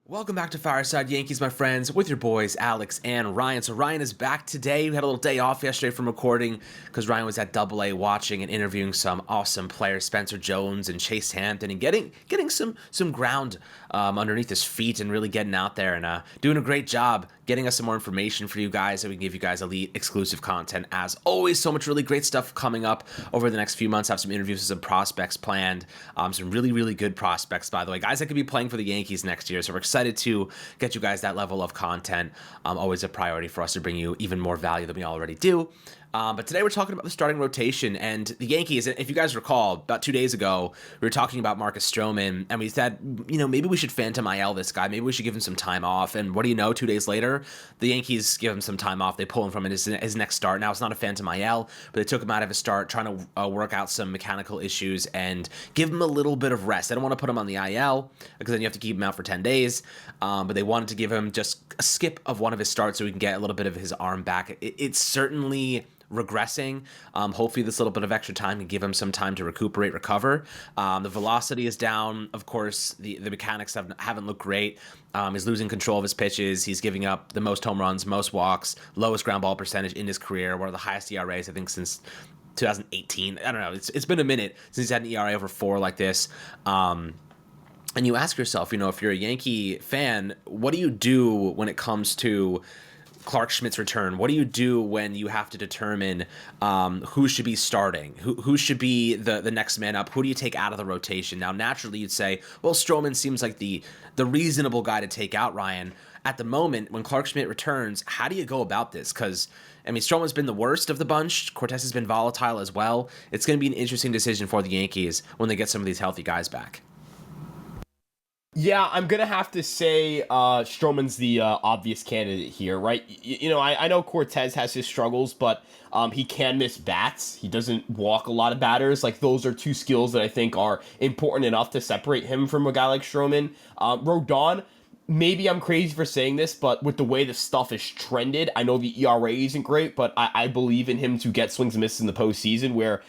Welcome back to Fireside Yankees, my friends, with your boys, Alex and Ryan. So Ryan is back today. We had a little day off yesterday from recording because Ryan was at Double A watching and interviewing some awesome players, Spencer Jones and Chase Hampton, and getting some ground underneath his feet and really getting out there and doing a great job getting us some more information for you guys so we can give you guys elite exclusive content. As always, so much really great stuff coming up over the next few months. I have some interviews with some prospects planned, some really good prospects, by the way, guys that could be playing for the Yankees next year. So we're excited to get you guys that level of content. Always a priority for us to bring you even more value than we already do. But today we're talking about the starting rotation and the Yankees. If you guys recall, about 2 days ago, we were talking about Marcus Stroman, and we said, maybe we should phantom IL this guy. Maybe we should give him some time off. And what do you know? 2 days later, the Yankees give him some time off. They pull him from his next start. Now, it's not a phantom IL, but they took him out of his start, trying to work out some mechanical issues and give him a little bit of rest. They don't want to put him on the IL because then you have to keep him out for 10 days. But they wanted to give him just a skip of one of his starts so he can get a little bit of his arm back. It's certainly regressing. Hopefully this little bit of extra time can give him some time to recuperate, recover. The velocity is down. Of course, the mechanics haven't looked great. He's losing control of his pitches. He's giving up the most home runs, most walks, lowest ground ball percentage in his career, one of the highest ERAs, I think, since 2018. I don't know. It's been a minute since he's had an ERA over 4 like this. And you ask yourself, if you're a Yankee fan, what do you do when it comes to Clarke Schmidt's return? What do you do when you have to determine who should be starting, who should be the next man up? Who do you take out of the rotation? Now, naturally, you'd say, well, Stroman seems like the reasonable guy to take out, Ryan. At the moment, when Clarke Schmidt returns, how do you go about this? Because, Stroman's been the worst of the bunch. Cortez has been volatile as well. It's going to be an interesting decision for the Yankees when they get some of these healthy guys back. Yeah, I'm going to have to say Stroman's the obvious candidate here, right? I know Cortez has his struggles, but he can miss bats. He doesn't walk a lot of batters. Like, those are two skills that I think are important enough to separate him from a guy like Stroman. Rodon, maybe I'm crazy for saying this, but with the way the stuff is trended, I know the ERA isn't great, but I believe in him to get swings and misses in the postseason where,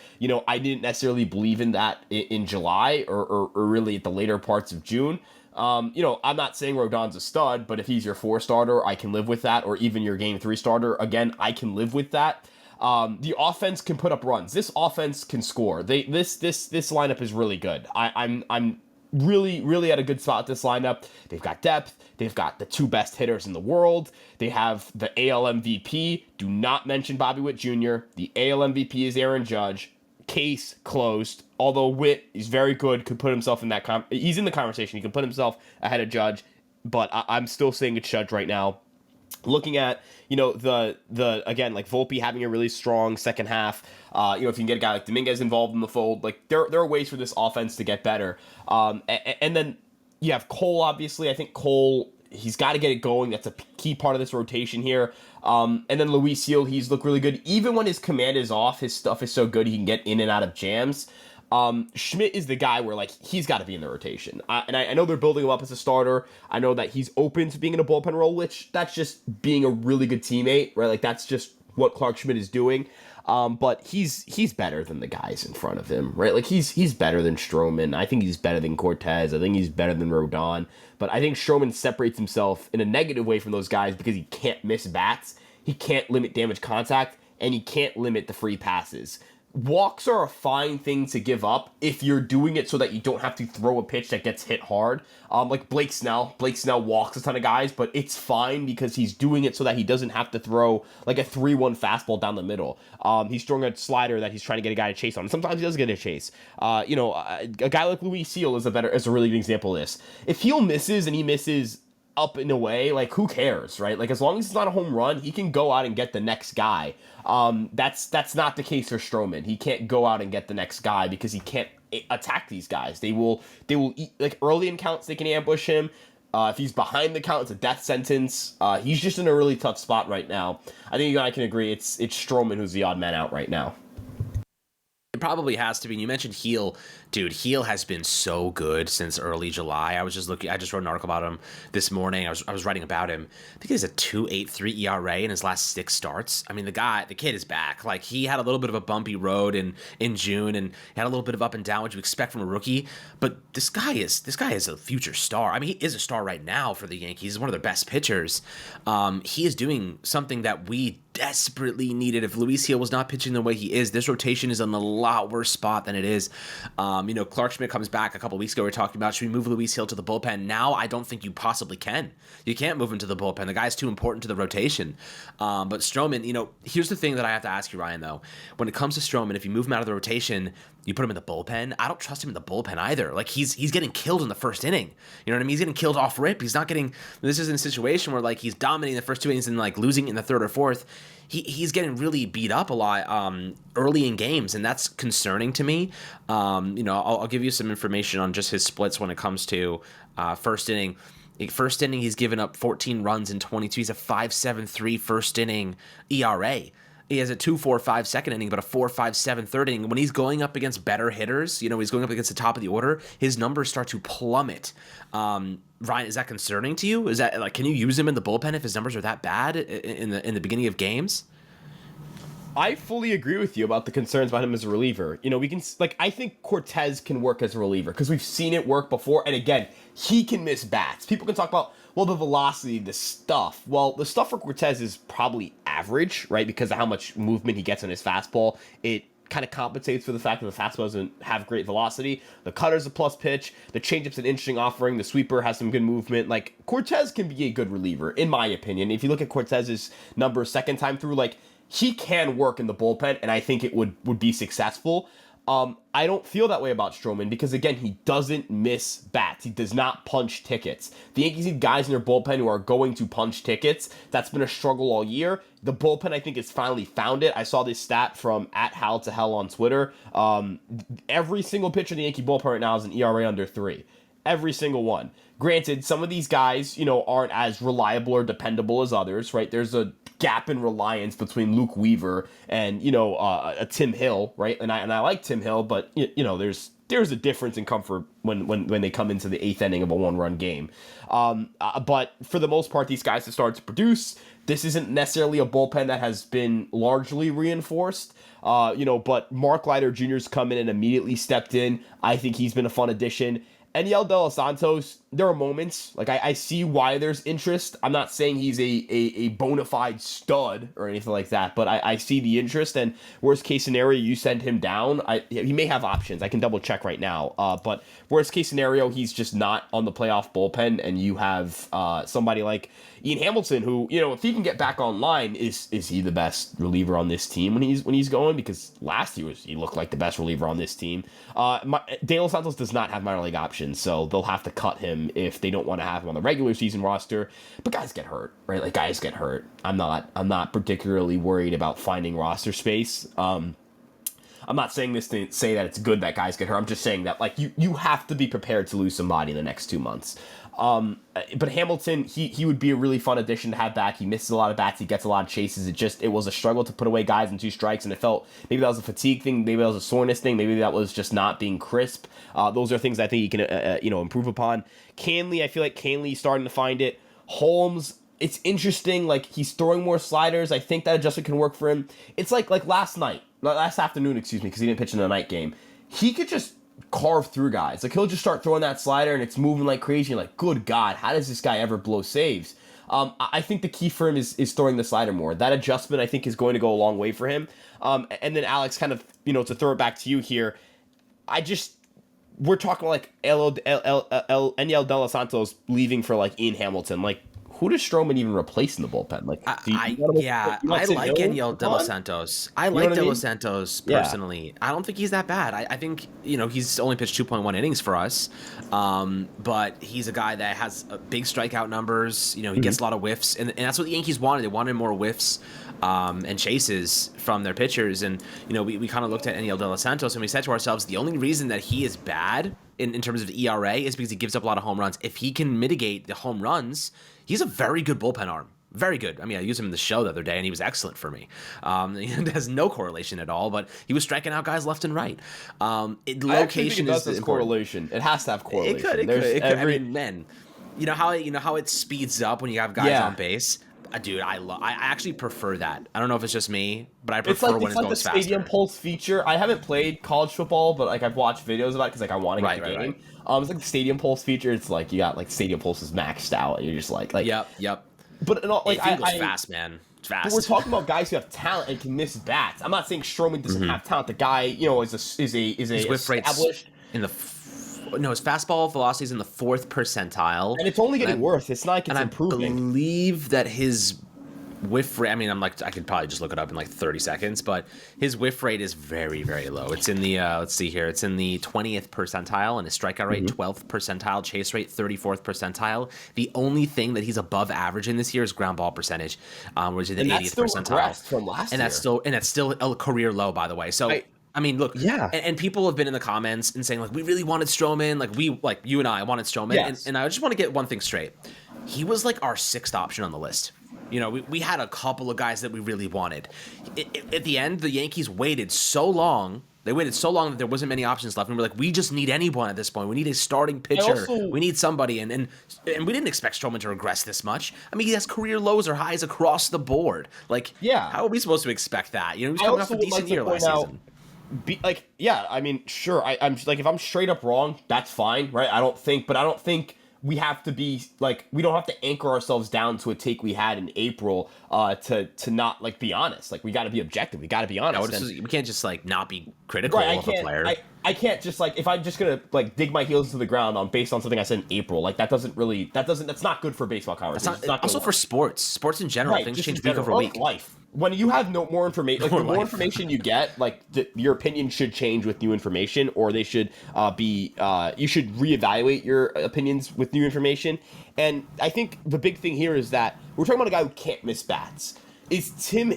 I didn't necessarily believe in that in July or really at the later parts of June. I'm not saying Rodon's a stud, but if he's your 4 starter, I can live with that, or even your game 3 starter, again, I can live with that. The offense can put up runs. This offense can score. This lineup is really good. I'm really at a good spot this lineup. They've got depth. They've got the 2 best hitters in the world. They have the AL MVP. Do not mention Bobby Witt Jr. The AL MVP is Aaron Judge. Case closed. Although Witt is very good, could put himself in that he's in the conversation. He can put himself ahead of Judge, but I'm still saying it's Judge right now. Looking at the again, like Volpe having a really strong second half. If you can get a guy like Dominguez involved in the fold, like there are ways for this offense to get better. And then you have Cole. Obviously, I think Cole, he's got to get it going. That's a key part of this rotation here. And then Luis Seal, he's looked really good. Even when his command is off, his stuff is so good he can get in and out of jams. Schmidt is the guy where, like, he's got to be in the rotation. I know they're building him up as a starter. I know that he's open to being in a bullpen role, which that's just being a really good teammate, right? Like, that's just what Clarke Schmidt is doing. But he's better than the guys in front of him, right? Like, he's better than Stroman. I think he's better than Cortez. I think he's better than Rodon. But I think Stroman separates himself in a negative way from those guys because he can't miss bats, he can't limit damage contact, and he can't limit the free passes. Walks are a fine thing to give up if you're doing it so that you don't have to throw a pitch that gets hit hard. Like Blake Snell. Blake Snell walks a ton of guys, but it's fine because he's doing it so that he doesn't have to throw like a 3-1 fastball down the middle. He's throwing a slider that he's trying to get a guy to chase on. And sometimes he does get a chase. A guy like Luis Seal is a really good example of this. If he misses and he misses up and away, like, who cares, right? Like, as long as it's not a home run, he can go out and get the next guy. That's not the case for Stroman. He can't go out and get the next guy because he can't attack these guys. They will eat, like, early in counts, they can ambush him. If he's behind the count, it's a death sentence. He's just in a really tough spot right now. I think you and I can agree it's Stroman who's the odd man out right now. It probably has to be. And you mentioned Heel. Dude, Heel has been so good since early July. I just wrote an article about him this morning. I was writing about him. I think he has a 2.83 ERA in his last 6 starts. I mean, the kid is back. Like, he had a little bit of a bumpy road in June and had a little bit of up and down, which you expect from a rookie. But this guy is a future star. I mean, he is a star right now for the Yankees. He's one of their best pitchers. He is doing something that we desperately needed. If Luis Heel was not pitching the way he is, this rotation is in a lot worse spot than it is. Clark Schmidt comes back a couple weeks ago. We were talking about, should we move Luis Heel to the bullpen? Now I don't think you possibly can. You can't move him to the bullpen. The guy's too important to the rotation. But Stroman, here's the thing that I have to ask you, Ryan, though. When it comes to Stroman, if you move him out of the rotation, you put him in the bullpen. I don't trust him in the bullpen either. Like, he's getting killed in the first inning. You know what I mean? He's getting killed off rip. He's not getting. This isn't a situation where like he's dominating the first 2 innings and like losing in the third or fourth. He's getting really beat up a lot early in games, and that's concerning to me. I'll give you some information on just his splits when it comes to first inning. First inning, he's given up 14 runs in 22. He's a 5.73 first inning ERA. He has a 2.45 second inning, but a 4.57 third inning. When he's going up against better hitters, he's going up against the top of the order, his numbers start to plummet. Ryan, is that concerning to you? Is that like, can you use him in the bullpen if his numbers are that bad in the beginning of games? I fully agree with you about the concerns about him as a reliever. I think Cortez can work as a reliever because we've seen it work before. And again, he can miss bats. People can talk about, the velocity, the stuff. Well, the stuff for Cortez is probably average, right? Because of how much movement he gets on his fastball. It kind of compensates for the fact that the fastball doesn't have great velocity. The cutter's a plus pitch. The changeup's an interesting offering. The sweeper has some good movement. Like, Cortez can be a good reliever, in my opinion. If you look at Cortez's numbers second time through, he can work in the bullpen, and I think it would be successful. I don't feel that way about Stroman because, again, he doesn't miss bats. He does not punch tickets. The Yankees need guys in their bullpen who are going to punch tickets. That's been a struggle all year. The bullpen, I think, has finally found it. I saw this stat from @HalToHell on Twitter. Every single pitcher in the Yankee bullpen right now is an ERA under 3. Every single one. Granted, some of these guys, aren't as reliable or dependable as others, right? There's a gap in reliance between Luke Weaver and, a Tim Hill, right? And I like Tim Hill, but, there's a difference in comfort when they come into the 8th inning of a 1-run game. But for the most part, these guys have started to produce. This isn't necessarily a bullpen that has been largely reinforced. But Mark Leiter Jr.'s come in and immediately stepped in. I think he's been a fun addition. Enyel De Los Santos, there are moments, I see why there's interest. I'm not saying he's a bona fide stud or anything like that, but I see the interest, and worst case scenario, you send him down. He may have options. I can double check right now. But worst case scenario, he's just not on the playoff bullpen, and you have somebody like Ian Hamilton, who, if he can get back online, is he the best reliever on this team when he's going? Because last year he looked like the best reliever on this team. De Los Santos does not have minor league options, so they'll have to cut him if they don't want to have him on the regular season roster. But guys get hurt, right? Like, guys get hurt. I'm not particularly worried about finding roster space. I'm not saying this to say that it's good that guys get hurt. I'm just saying that, you have to be prepared to lose somebody in the next 2 months. But Hamilton, he would be a really fun addition to have back. He misses a lot of bats. He gets a lot of chases. It was a struggle to put away guys in 2 strikes, and it felt maybe that was a fatigue thing, maybe that was a soreness thing, maybe that was just not being crisp. Those are things I think he can improve upon. Canley, I feel like Canley's starting to find it. Holmes, it's interesting. He's throwing more sliders. I think that adjustment can work for him. It's like last afternoon, because he didn't pitch in the night game. He could just carve through guys. He'll just start throwing that slider and it's moving like crazy. You're like, good God, how does this guy ever blow saves? I think the key for him is throwing the slider more. That adjustment, I think, is going to go a long way for him. And then Alex, kind of, to throw it back to you here, we're talking Enyel De Los Santos leaving for Ian Hamilton. Who does Stroman even replace in the bullpen? I like Enyel De Los Santos. I like De Los Santos personally. Yeah. I don't think he's that bad. I think, he's only pitched 2.1 innings for us. But he's a guy that has big strikeout numbers. He gets a lot of whiffs. And that's what the Yankees wanted. They wanted more whiffs and chases from their pitchers. And, we kind of looked at Enyel De Los Santos and we said to ourselves, the only reason that he is bad in terms of ERA is because he gives up a lot of home runs. If he can mitigate the home runs, he's a very good bullpen arm. Very good. I mean, I used him in the show the other day, and he was excellent for me. It has no correlation at all, but he was striking out guys left and right. Location is important. Correlation. It has to have correlation. It could. I mean, man, you know how it speeds up when you have guys on base. Dude, I actually prefer that. I don't know if it's just me, but I prefer when it goes faster. It's like the Stadium Pulse feature. I haven't played college football, but like I've watched videos about it because like I want to get the game. Right. It's like the Stadium Pulse feature. It's like you got like Stadium Pulse is maxed out, and you're just like yep. But like it goes fast, man. It's fast. But we're talking about guys who have talent and can miss bats. I'm not saying Stroman doesn't have talent. The guy, is a whiff established in the. His fastball velocity is in the 4th percentile, and it's only getting worse. It's not like it's improving. I believe that his whiff rate. I mean, I could probably just look it up in like 30 seconds, but his whiff rate is very, very low. It's in the let's see here. It's in the 20th percentile, and his strikeout rate 12th percentile, chase rate 34th percentile. The only thing that he's above average in this year is ground ball percentage, which is the 80th percentile. From last year. That's still a career low, by the way. So. I mean, look, and people have been in the comments and saying, like, we really wanted Stroman, like you and I wanted Stroman, yes. and I just want to get one thing straight. He was like our 6th option on the list. We had a couple of guys that we really wanted. At the end, the Yankees waited so long. They waited so long that there wasn't many options left, and we're like, we just need anyone at this point. We need a starting pitcher. We need somebody, and we didn't expect Stroman to regress this much. I mean, he has career lows or highs across the board. Like, how are we supposed to expect that? He's coming off a decent year last season. I mean, sure. I'm like, if I'm straight up wrong, that's fine, right? I don't think we have to be like, we don't have to anchor ourselves down to a take we had in April to not like be honest. Like, we got to be objective. We got to be honest. We can't just like not be critical of a player. I can't just like, if I'm just gonna like dig my heels into the ground based on something I said in April, like that's not good for baseball conversation. It's not also for sports in general. Things change week over week. Life. When you have more information, like the more information you get, like your opinion should change with new information, or they should you should reevaluate your opinions with new information. And I think the big thing here is that we're talking about a guy who can't miss bats. Tim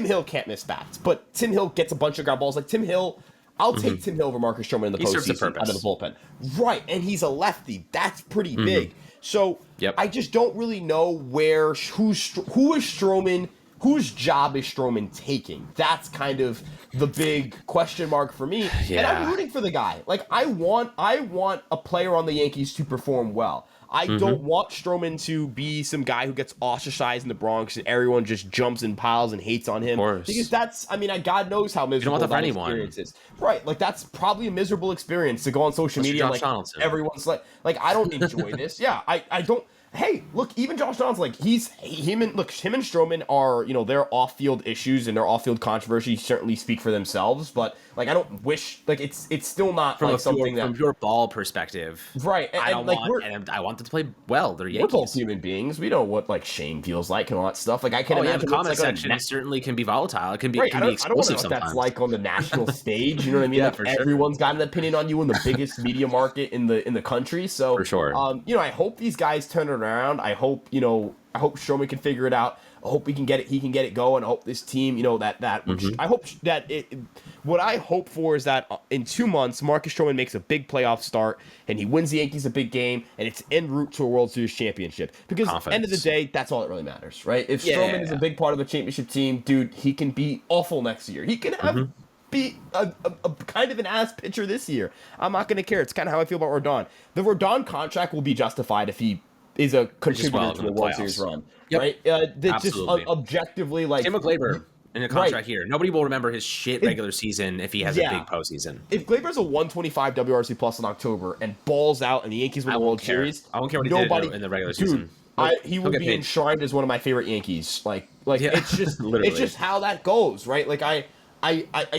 Hill can't miss bats, but Tim Hill gets a bunch of ground balls. Like Tim Hill, I'll take Tim Hill over Marcus Stroman in the postseason out of the bullpen. Right, and he's a lefty. That's pretty big. So I just don't really know who is Stroman. Whose job is Stroman taking? That's kind of the big question mark for me. Yeah. And I'm rooting for the guy. Like, I want a player on the Yankees to perform well. I don't want Stroman to be some guy who gets ostracized in the Bronx and everyone just jumps in piles and hates on him. Because God knows how miserable that experience is. Right, like that's probably a miserable experience to go on social media and like everyone's like I don't enjoy this. Yeah, I don't. Hey, look, even Josh Donaldson, like him and Stroman are, their off-field issues and their off-field controversy certainly speak for themselves, but like I don't wish, like it's still not from like something from pure ball perspective, right? I want them to play well. They're Yankees. We're both human beings. We know what like shame feels like and all that stuff. Like I can imagine the comment section certainly can be volatile. It can be explosive I don't know what sometimes. That's like on the national stage. You know what I mean? Yeah, like everyone's got an opinion on you in the biggest media market in the country. So for sure, I hope these guys turn it around. I hope Stroman can figure it out. I hope he can get it going. I hope this team, what I hope for is that in 2 months, Marcus Stroman makes a big playoff start and he wins the Yankees a big game and it's en route to a World Series championship. Because at the end of the day, that's all that really matters, right? If Stroman is a big part of the championship team, dude, he can be awful next year. He can be a kind of an ass pitcher this year. I'm not going to care. It's kind of how I feel about Rodon. The Rodon contract will be justified if he is a contributor to the World Series run, right? Just objectively, like Tim Gleyber in a contract here. Nobody will remember his shit regular season if he has a big postseason. If Gleyber's a 125 WRC plus in October and balls out and the Yankees win the World Series, I won't care what he did in the regular season. He will be enshrined as one of my favorite Yankees. It's just it's just how that goes, right? Like I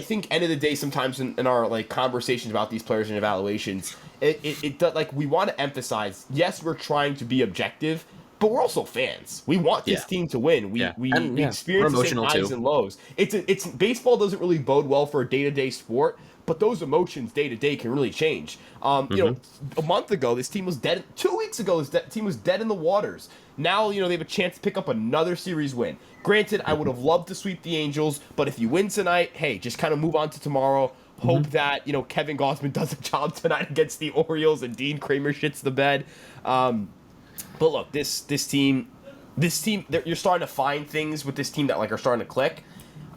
think end of the day, sometimes in our like conversations about these players and evaluations, it like we want to emphasize, yes, we're trying to be objective, but we're also fans. We want this team to win. We experience the same highs and lows. It's baseball doesn't really bode well for a day-to-day sport, but those emotions day to day can really change. A month ago, this team was dead. 2 weeks ago, this team was dead in the waters. Now, they have a chance to pick up another series win. Granted, I would have loved to sweep the Angels, but if you win tonight, hey, just kind of move on to tomorrow. Hope that, Kevin Gausman does a job tonight against the Orioles and Dean Kramer shits the bed. But look, this team, this team, you're starting to find things with this team that like are starting to click,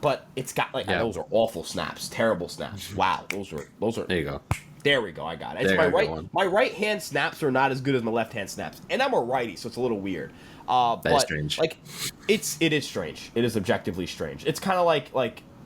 but it's got like those are awful snaps, terrible snaps. Wow, those are. There you go. There we go. I got it. It's my right hand snaps are not as good as my left hand snaps, and I'm a righty, so it's a little weird. That but is strange. Like, it is strange. It is objectively strange. It's kind of like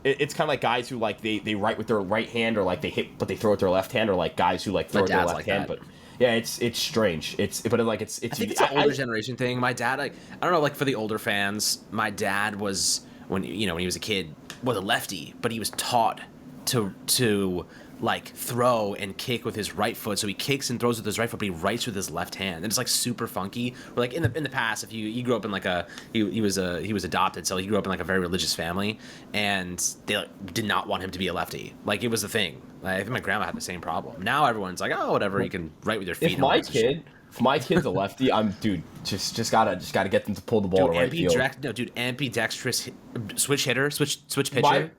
it's kind of like guys who like they write with their right hand, or like they hit but they throw with their left hand, or like guys who like throw with their left hand, but. Yeah, it's strange. It's I think it's an older generation thing. My dad, like, I don't know, like for the older fans, my dad was when he was a kid was a lefty, but he was taught to like throw and kick with his right foot. So he kicks and throws with his right foot, but he writes with his left hand, and it's like super funky. Or like in the past, if you grew up in like he was adopted, so he grew up in like a very religious family, and they like, did not want him to be a lefty. Like it was the thing. Like, I think my grandma had the same problem. Now everyone's like, oh, whatever, you can write with your feet. If my kid's a lefty, I'm just gotta get them to pull the ball to right field. Ambidextrous switch pitcher.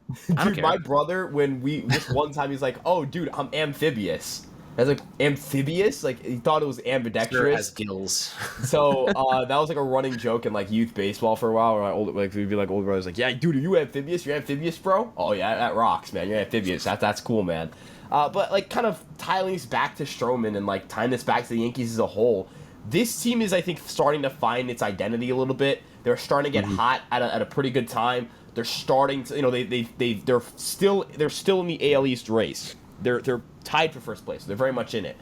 My brother, this one time he's like, oh, dude, I'm amphibious. I was like, amphibious? Like, he thought it was ambidextrous. Sure has gills. So that was like a running joke in like youth baseball for a while. Where we'd be like, older brothers like, yeah, dude, are you amphibious? You're amphibious, bro? Oh yeah, that rocks, man. You're amphibious. That's cool, man. But like kind of tying this back to Stroman and like tying this back to the Yankees as a whole, this team is, I think, starting to find its identity a little bit. They're starting to get hot at a pretty good time. They're starting to, they're still in the AL East race. They're tied for first place. They're very much in it.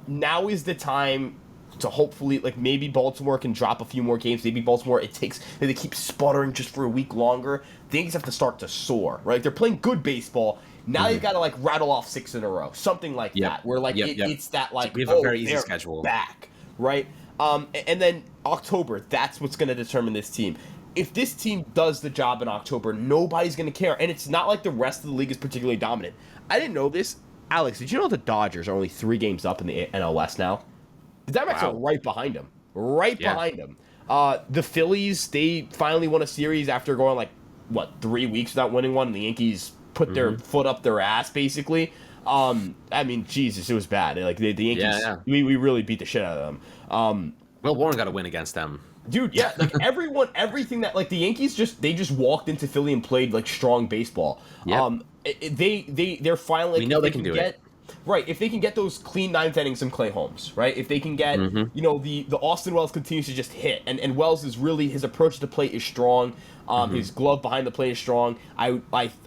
Now is the time to hopefully, like, maybe Baltimore can drop a few more games. Maybe Baltimore, they keep sputtering just for a week longer. Things have to start to soar, right? They're playing good baseball. Now they've got to, like, rattle off 6 in a row. Something like that. Where, like, it's that, like, we have a very easy schedule. Back, right? And then October, that's what's going to determine this team. If this team does the job in October, nobody's going to care. And it's not like the rest of the league is particularly dominant. I didn't know this. Alex, did you know the Dodgers are only 3 games up in the NL West now? The Diamondbacks are right behind them. Behind them. The Phillies, they finally won a series after going, like, 3 weeks without winning one, and the Yankees put their foot up their ass, basically. I mean, Jesus, it was bad. Like, the Yankees, we really beat the shit out of them. Well, Warren got a win against them. Dude, yeah, like everything that, like, the Yankees just walked into Philly and played, like, strong baseball. Yep. They're finally, like, we know they can do it. Right, if they can get those clean 9th innings from Clay Holmes, right? If they can get, the Austin Wells continues to just hit, and Wells is really, his approach to play is strong. His glove behind the plate is strong. I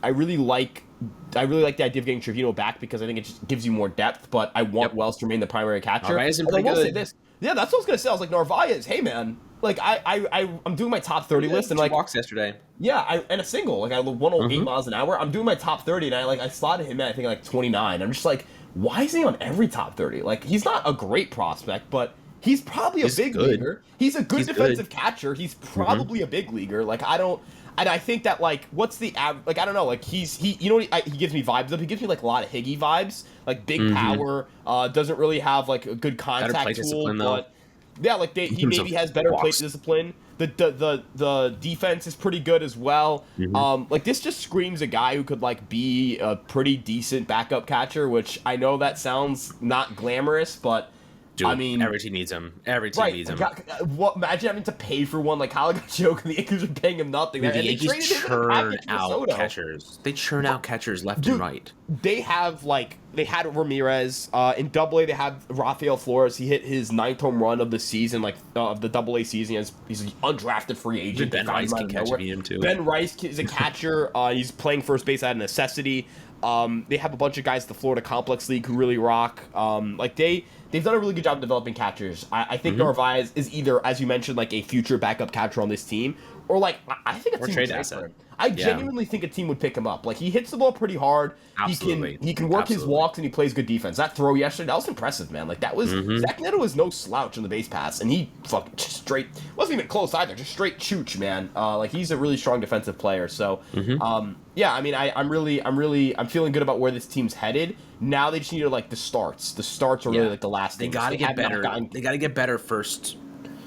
really like the idea of getting Trevino back because I think it just gives you more depth. But I want Wells to remain the primary catcher. Narvaez and I will say this, that's what I was gonna say. I was like, Narvaez, hey man, like I'm doing my top 30 list and like walks yesterday. Yeah, and a single, like I 108 miles an hour. I'm doing my top 30 and I slotted him at I think like 29. I'm just like, why is he on every top 30? Like, he's not a great prospect, but he's probably a big leaguer. He's a good defensive catcher. He's probably a big leaguer. Like, I think that, like, what's the like, I don't know, like, he gives me vibes of. He gives me, like, a lot of Higgy vibes, like, big power, doesn't really have, like, a good contact tool, but yeah, like, he maybe has better plate discipline. The defense is pretty good as well. Like, this just screams a guy who could, like, be a pretty decent backup catcher, which I know that sounds not glamorous, but Dude, I mean, every team needs him. Every team needs him. Imagine having to pay for one. Like, how joke, and the Yankees are paying him nothing. Dude, the Yankees churn out catchers. They churn out catchers left and right. They have, like, they had Ramirez. In Double A, they have Rafael Flores. He hit his 9th home run of the season, like, of the Double A season. He's an undrafted free agent. Ben Rice can catch him too. Ben Rice is a catcher. He's playing first base out of necessity. They have a bunch of guys at the Florida Complex League who really rock. Like, they've done a really good job developing catchers. I think Narvaez is either, as you mentioned, like a future backup catcher on this team, or like I think a team trade would asset. for him. I genuinely think a team would pick him up. Like, he hits the ball pretty hard. Absolutely. He can work his walks and he plays good defense. That throw yesterday, that was impressive, man. Like, that was Zach Neto was no slouch on the base pass, and he fucking just straight wasn't even close either. Just straight chooch, man. Like, he's a really strong defensive player. So, yeah, I mean, I'm feeling good about where this team's headed. Now they just need to, like, the starts. The starts are really like the last thing. They got to get better. They got to get better first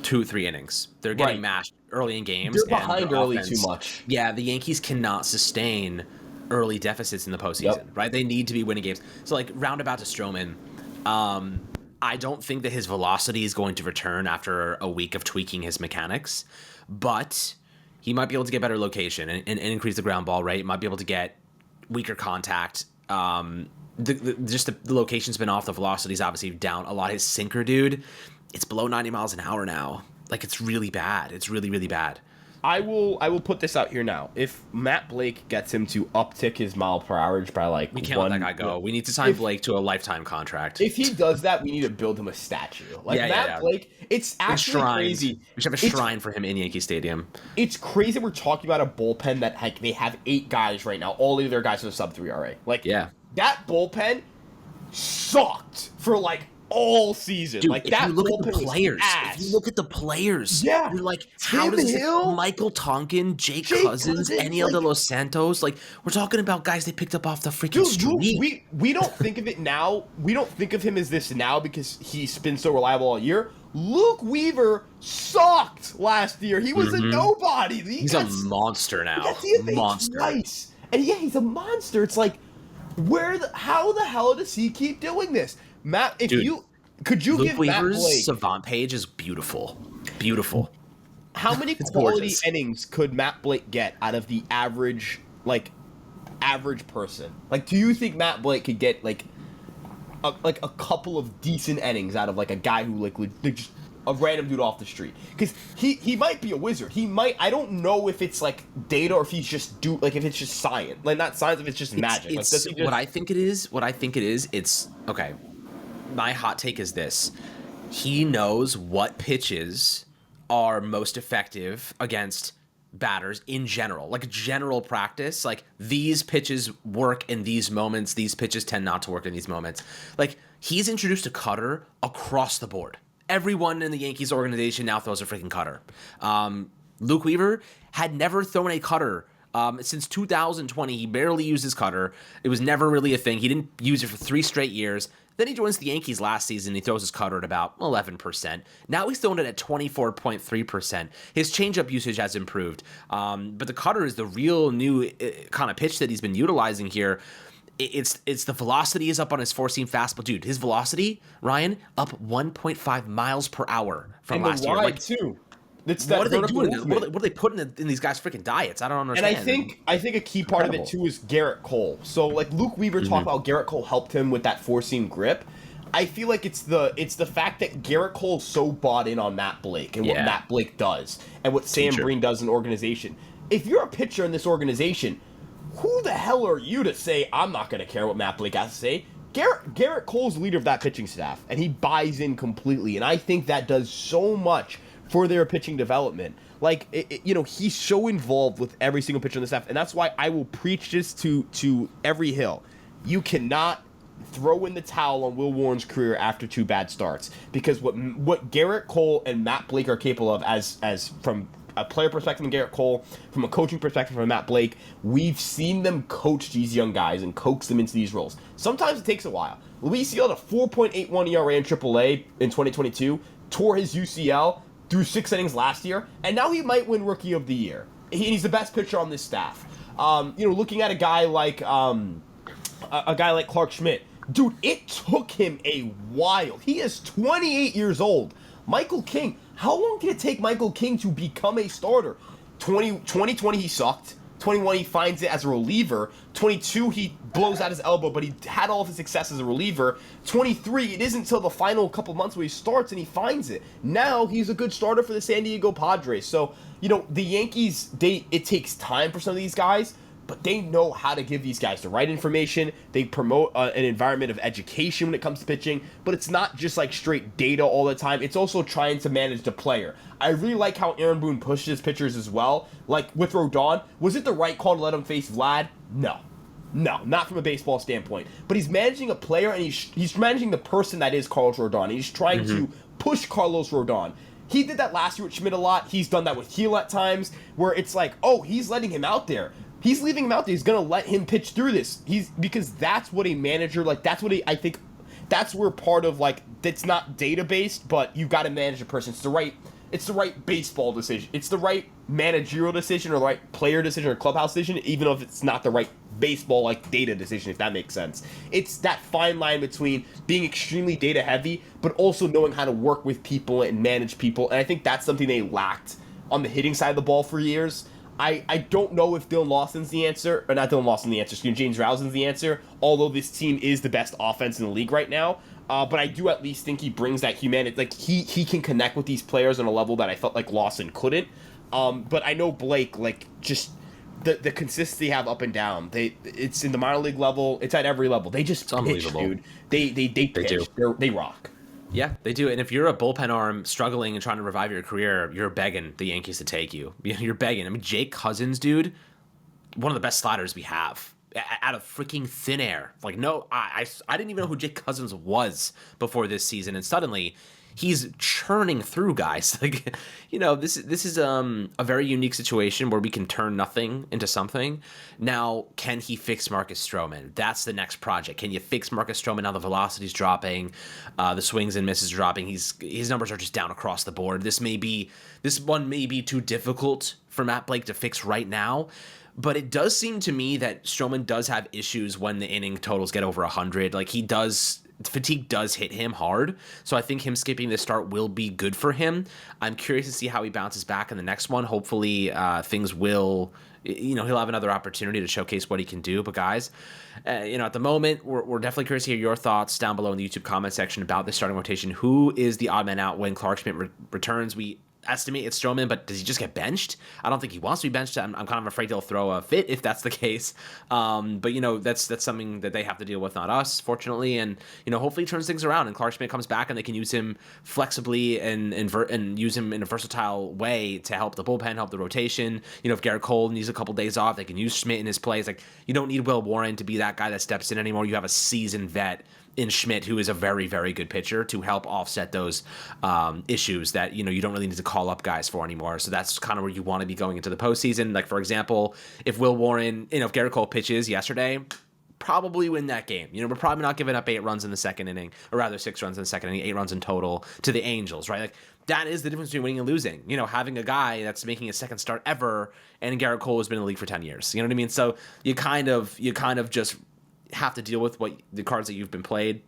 2-3 innings. They're getting mashed early in games. They're behind early too much. Yeah, the Yankees cannot sustain early deficits in the postseason, right? They need to be winning games. So, like, roundabout to Stroman, I don't think that his velocity is going to return after a week of tweaking his mechanics, but he might be able to get better location and increase the ground ball rate. Might be able to get weaker contact. Just the location's been off. The velocity's obviously down a lot. His sinker, dude, it's below 90 miles an hour now. Like, it's really bad. It's really, really bad. I will put this out here now. If Matt Blake gets him to uptick his mile per average by like we can't let that guy go. We need to sign Blake to a lifetime contract. If he does that, we need to build him a statue. Like Matt Blake, it's actually crazy. We should have a shrine for him in Yankee Stadium. It's crazy we're talking about a bullpen that like they have 8 guys right now. All of their guys are sub-3 ERA. Like that bullpen sucked for like all season. Dude, like if that you look at the players, you're like, how Tim does Hill, Michael Tonkin, Jake Cousins, Eniel de los Santos, like, we're talking about guys they picked up off the freaking street. We don't think of it now. We don't think of him as this now because he's been so reliable all year. Luke Weaver sucked last year. He was a nobody. He's a monster now. Monster. Twice. And yeah, he's a monster. It's like, how the hell does he keep doing this? Matt, could you Luke give Weaver's Matt Blake savant page is beautiful. Beautiful. How many quality innings could Matt Blake get out of the average person? Like, do you think Matt Blake could get like a couple of decent innings out of like a guy who like just a random dude off the street? Because he might be a wizard. He might. I don't know if it's like data or if he's just if it's just science. Like not science, if it's just magic. What I think it is. It's okay. My hot take is this: he knows what pitches are most effective against batters in general, like general practice. Like, these pitches work in these moments, these pitches tend not to work in these moments. Like, he's introduced a cutter across the board. Everyone in the Yankees organization now throws a freaking cutter. Luke Weaver had never thrown a cutter since 2020. He barely used his cutter. It was never really a thing. He didn't use it for 3 straight years. Then he joins the Yankees last season. He throws his cutter at about 11%. Now he's throwing it at 24.3%. His changeup usage has improved. But the cutter is the real new kind of pitch that he's been utilizing here. It's the velocity is up on his four-seam fastball. Dude, his velocity, Ryan, up 1.5 miles per hour from last year. Like, too. What are they doing? What are they putting in these guys' freaking diets? I don't understand. And I think a key part of it too is Garrett Cole. So like Luke Weaver talked about Garrett Cole helped him with that four-seam grip. I feel like it's the fact that Garrett Cole's so bought in on Matt Blake and what Matt Blake does and what Sam Breen does in the organization. If you're a pitcher in this organization, who the hell are you to say I'm not going to care what Matt Blake has to say? Garrett Cole's the leader of that pitching staff, and he buys in completely. And I think that does so much for their pitching development. Like, he's so involved with every single pitcher on the staff, and that's why I will preach this to every hill. You cannot throw in the towel on Will Warren's career after 2 bad starts, because what Garrett Cole and Matt Blake are capable of, as from a player perspective from Garrett Cole, from a coaching perspective from Matt Blake, we've seen them coach these young guys and coax them into these roles. Sometimes it takes a while. Luis Seale had a 4.81 ERA in AAA in 2022, tore his UCL, threw 6 innings last year, and now he might win Rookie of the Year. He's the best pitcher on this staff. Looking at a guy like Clark Schmidt, dude, it took him a while. He is 28 years old. Michael King, how long did it take Michael King to become a starter? 2020 he sucked. 21 he finds it as a reliever. 22 he blows out his elbow, but he had all of his success as a reliever. 23 it isn't until the final couple months where he starts and he finds it. Now he's a good starter for the San Diego Padres. So, the Yankees, it takes time for some of these guys, but they know how to give these guys the right information. They promote an environment of education when it comes to pitching, but it's not just like straight data all the time. It's also trying to manage the player. I really like how Aaron Boone pushes pitchers as well. Like with Rodon, was it the right call to let him face Vlad? No, not from a baseball standpoint. But he's managing a player, and he's managing the person that is Carlos Rodon. He's trying to push Carlos Rodon. He did that last year with Schmidt a lot. He's done that with Heel at times, where it's like, oh, he's letting him out there. He's leaving him out there. He's going to let him pitch through this. Because that's what a manager, like, that's what I think, that's where part of, like, it's not data-based, but you've got to manage a person. It's the right it's the right baseball decision. It's the right managerial decision or the right player decision or clubhouse decision, even if it's not the right baseball like data decision, if that makes sense. It's that fine line between being extremely data heavy, but also knowing how to work with people and manage people. And I think that's something they lacked on the hitting side of the ball for years. I don't know if Dylan Lawson's the answer, or not Dylan Lawson the answer, excuse me, James Rousing's the answer, although this team is the best offense in the league right now. But I do at least think he brings that humanity. Like, he can connect with these players on a level that I felt like Lawson couldn't. But I know Blake, like, just the consistency have up and down. It's in the minor league level. It's at every level. They just pitch, dude. They pitch. They rock. Yeah, they do. And if you're a bullpen arm struggling and trying to revive your career, you're begging the Yankees to take you. You're begging. I mean, Jake Cousins, dude, one of the best sliders we have. Out of freaking thin air. Like, no, I didn't even know who Jake Cousins was before this season, and suddenly he's churning through guys. Like, this is a very unique situation where we can turn nothing into something. Now, can he fix Marcus Stroman? That's the next project. Can you fix Marcus Stroman? Now the velocity's dropping, the swings and misses dropping. His numbers are just down across the board. This one may be too difficult for Matt Blake to fix right now. But it does seem to me that Stroman does have issues when the inning totals get over 100. Like, fatigue does hit him hard. So I think him skipping this start will be good for him. I'm curious to see how he bounces back in the next one. Hopefully things will, he'll have another opportunity to showcase what he can do. But guys, at the moment, we're definitely curious to hear your thoughts down below in the YouTube comment section about this starting rotation. Who is the odd man out when Clark Schmidt returns? We estimate it's Stroman, but does he just get benched? I don't think he wants to be benched. I'm kind of afraid he'll throw a fit if that's the case. But that's something that they have to deal with, not us, fortunately. And hopefully he turns things around and Clark Schmidt comes back and they can use him flexibly and use him in a versatile way to help the bullpen, help the rotation. If Garrett Cole needs a couple days off, they can use Schmidt in his plays. Like, you don't need Will Warren to be that guy that steps in anymore. You have a seasoned vet in Schmidt, who is a very, very good pitcher, to help offset those issues that you don't really need to call up guys for anymore. So that's kind of where you want to be going into the postseason. Like, for example, if Will Warren, if Garrett Cole pitches yesterday, probably win that game. We're probably not giving up 8 runs in the second inning, or rather 6 runs in the second inning, 8 runs in total to the Angels, right? Like, that is the difference between winning and losing. Having a guy that's making his second start ever, and Garrett Cole has been in the league for 10 years. You know what I mean? So you kind of just have to deal with the cards that you've been played.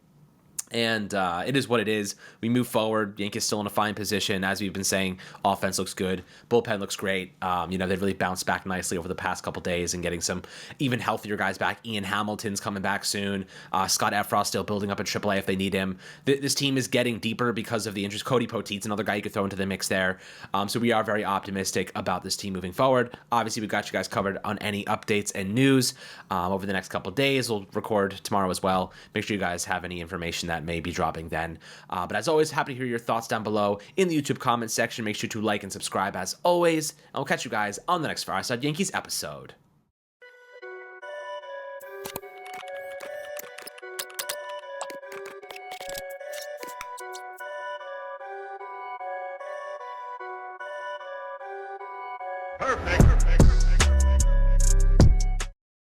And it is what it is. We move forward. Yankees still in a fine position. As we've been saying, offense looks good. Bullpen looks great. They've really bounced back nicely over the past couple days and getting some even healthier guys back. Ian Hamilton's coming back soon. Scott Efros still building up in AAA if they need him. This team is getting deeper because of the injuries. Cody Poteet's another guy you could throw into the mix there. So we are very optimistic about this team moving forward. Obviously, we've got you guys covered on any updates and news over the next couple days. We'll record tomorrow as well. Make sure you guys have any information that may be dropping then. But as always, happy to hear your thoughts down below in the YouTube comments section. Make sure to like and subscribe as always. And we'll catch you guys on the next Fireside Yankees episode. Perfect.